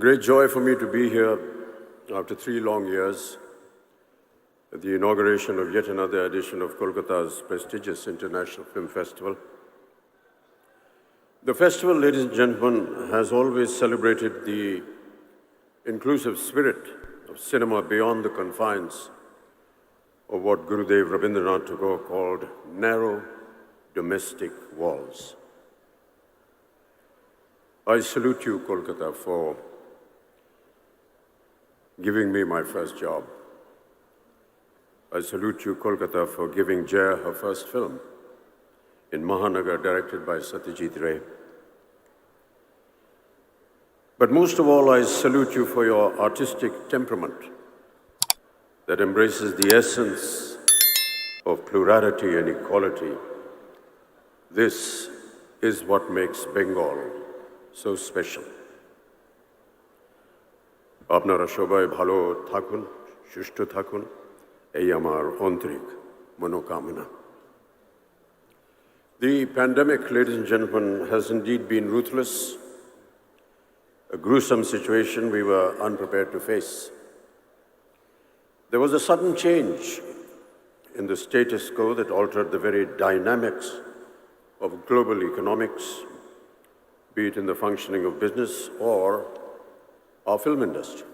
great joy for me to be here after 3 long years at the inauguration of yet another edition of Kolkata's prestigious International Film Festival. The festival, ladies and gentlemen, has always celebrated the inclusive spirit of cinema beyond the confines of what Gurudev Rabindranath Tagore called narrow domestic walls. I salute you, Kolkata, for giving me my first job. I salute you, Kolkata, for giving Jaya her first film in Mahanagar, directed by Satyajit Ray. But most of all, I salute you for your artistic temperament that embraces the essence of plurality and equality. This is what makes Bengal so special. আপনারা সবাই ভালো থাকুন, সুস্থ থাকুন, এই আমার আন্তরিক মনোকামনা। The pandemic, ladies and gentlemen, has indeed been ruthless, a gruesome situation we were unprepared to face. There was a sudden change in the status quo that altered the very dynamics of global economics, be it in the functioning of business or our film industry.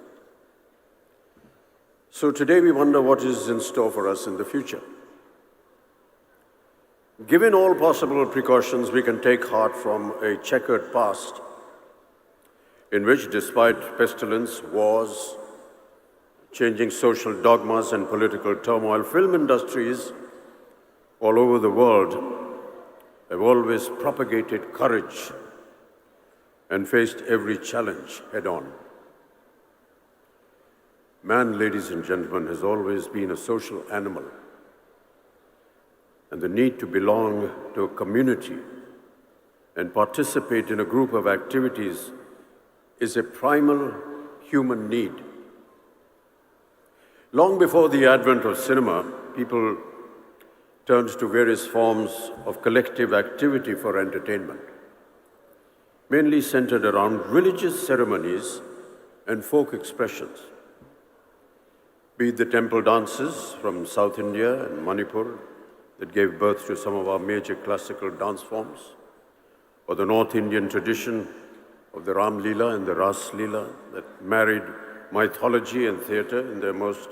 So today we wonder what is in store for us in the future. Given all possible precautions, we can take heart from a checkered past in which, despite pestilence, wars, changing social dogmas and political turmoil, film industries all over the world have always propagated courage and faced every challenge head-on. Man, ladies and gentlemen, has always been a social animal, and the need to belong to a community and participate in a group of activities is a primal human need. Long before the advent of cinema, people turned to various forms of collective activity for entertainment, mainly centered around religious ceremonies and folk expressions. Be it the temple dances from South India and Manipur that gave birth to some of our major classical dance forms, or the North Indian tradition of the Ram Leela and the Ras Leela that married mythology and theatre in their most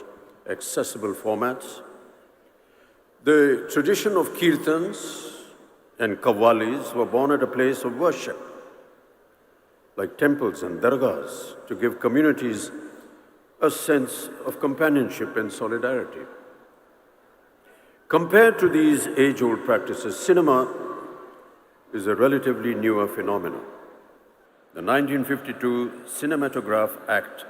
accessible formats. The tradition of kirtans and qawwalis were born at a place of worship, like temples and dargahs, to give communities a sense of companionship and solidarity. Compared to these age-old practices, cinema is a relatively newer phenomenon. The 1952 Cinematograph Act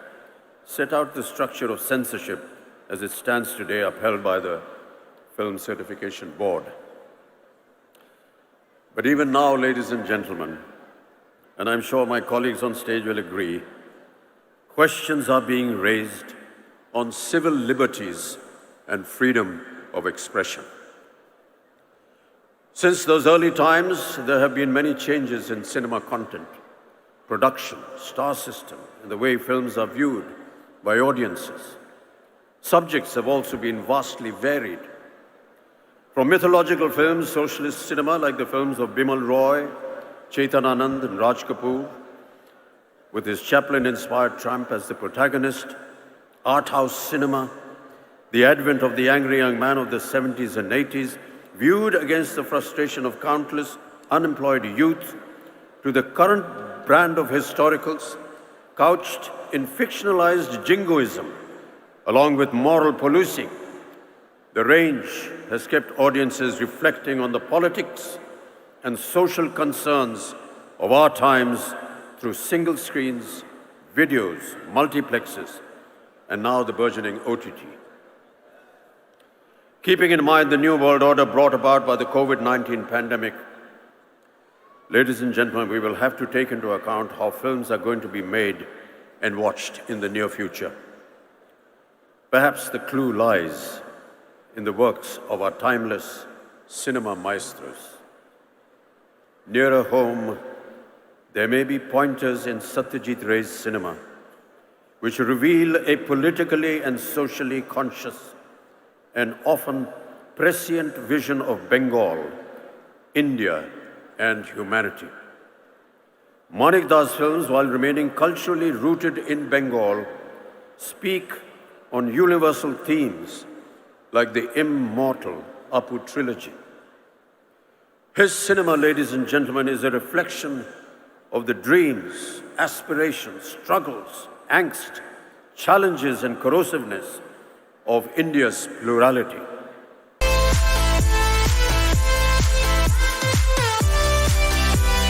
set out the structure of censorship as it stands today, upheld by the Film Certification Board. But even now, ladies and gentlemen, and I'm sure my colleagues on stage will agree, questions are being raised on civil liberties and freedom of expression. Since those early times, there have been many changes in cinema content, production, star system, and the way films are viewed by audiences. Subjects have also been vastly varied. From mythological films, socialist cinema like the films of Bimal Roy, Chetan Anand and Raj Kapoor, with his Chaplin-inspired tramp as the protagonist, art house cinema, the advent of the angry young man of the 70s and 80s, viewed against the frustration of countless unemployed youth, to the current brand of historicals, couched in fictionalized jingoism, along with moral policing. The range has kept audiences reflecting on the politics and social concerns of our times through single screens, videos, multiplexes, and now the burgeoning OTT. Keeping in mind the new world order brought about by the COVID-19 pandemic, ladies and gentlemen, we will have to take into account how films are going to be made and watched in the near future. Perhaps the clue lies in the works of our timeless cinema maestros. Nearer home, there may be pointers in Satyajit Ray's cinema which reveal a politically and socially conscious and often prescient vision of Bengal, India, and humanity. Manik Das films, while remaining culturally rooted in Bengal, speak on universal themes like the immortal Apu trilogy. His cinema, ladies and gentlemen, is a reflection of the dreams, aspirations, struggles, angst, challenges, and corrosiveness of India's plurality.